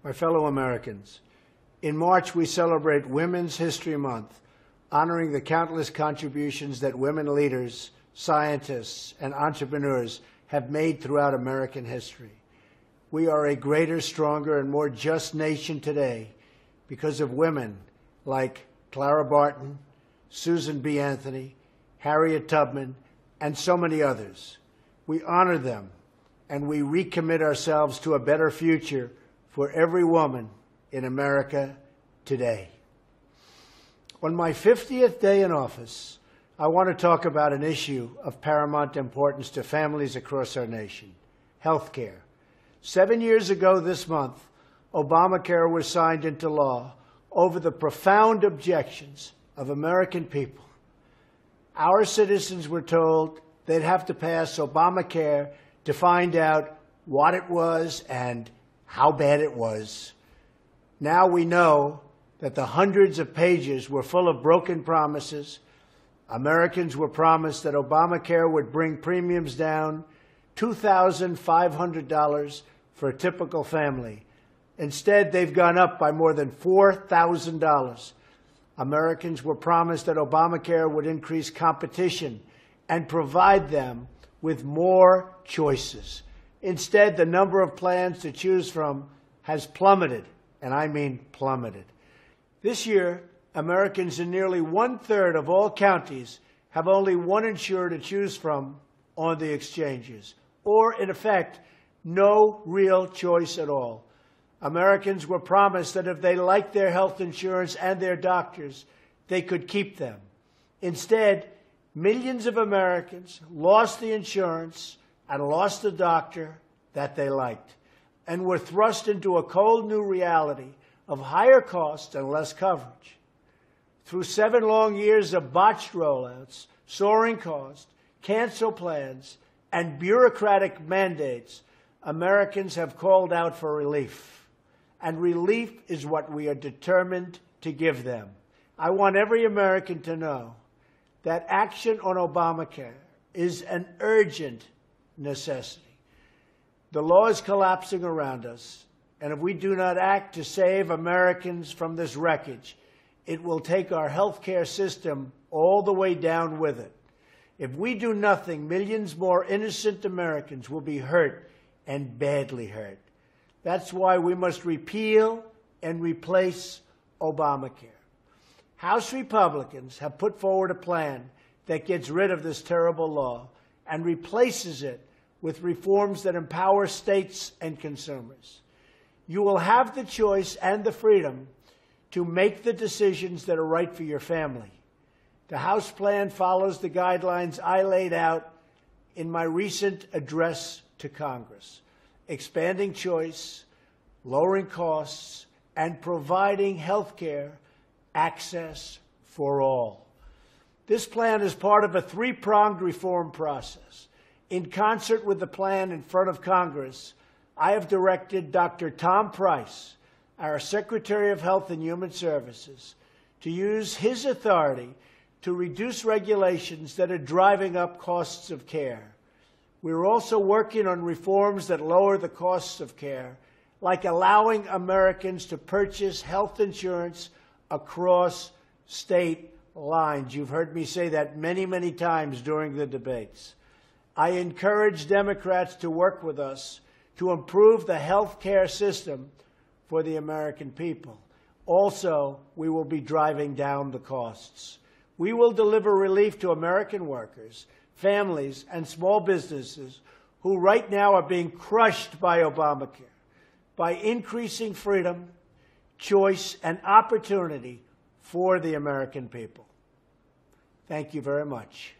My fellow Americans, in March we celebrate Women's History Month, honoring the countless contributions that women leaders, scientists, and entrepreneurs have made throughout American history. We are a greater, stronger, and more just nation today because of women like Clara Barton, Susan B. Anthony, Harriet Tubman, and so many others. We honor them, and we recommit ourselves to a better future for every woman in America today. On my 50th day in office, I want to talk about an issue of paramount importance to families across our nation: health care. 7 years ago this month, Obamacare was signed into law over the profound objections of American people. Our citizens were told they'd have to pass Obamacare to find out what it was and how bad it was. Now we know that the hundreds of pages were full of broken promises. Americans were promised that Obamacare would bring premiums down $2,500 for a typical family. Instead, they've gone up by more than $4,000. Americans were promised that Obamacare would increase competition and provide them with more choices. Instead, the number of plans to choose from has plummeted, and I mean plummeted. This year, Americans in nearly 1/3 of all counties have only one insurer to choose from on the exchanges, or in effect, no real choice at all. Americans were promised that if they liked their health insurance and their doctors, they could keep them. Instead, millions of Americans lost the insurance and lost the doctor that they liked, and were thrust into a cold new reality of higher costs and less coverage. Through 7 long years of botched rollouts, soaring costs, cancel plans, and bureaucratic mandates, Americans have called out for relief. And relief is what we are determined to give them. I want every American to know that action on Obamacare is an urgent necessity. The law is collapsing around us, and if we do not act to save Americans from this wreckage, it will take our health care system all the way down with it. If we do nothing, millions more innocent Americans will be hurt and badly hurt. That's why we must repeal and replace Obamacare. House Republicans have put forward a plan that gets rid of this terrible law and replaces it with reforms that empower states and consumers. You will have the choice and the freedom to make the decisions that are right for your family. The House plan follows the guidelines I laid out in my recent address to Congress: expanding choice, lowering costs, and providing health care access for all. This plan is part of a 3-pronged reform process. In concert with the plan in front of Congress, I have directed Dr. Tom Price, our Secretary of Health and Human Services, to use his authority to reduce regulations that are driving up costs of care. We're also working on reforms that lower the costs of care, like allowing Americans to purchase health insurance across state lines. You've heard me say that many, many times during the debates. I encourage Democrats to work with us to improve the health care system for the American people. Also, we will be driving down the costs. We will deliver relief to American workers, families, and small businesses who right now are being crushed by Obamacare by increasing freedom, choice, and opportunity for the American people. Thank you very much.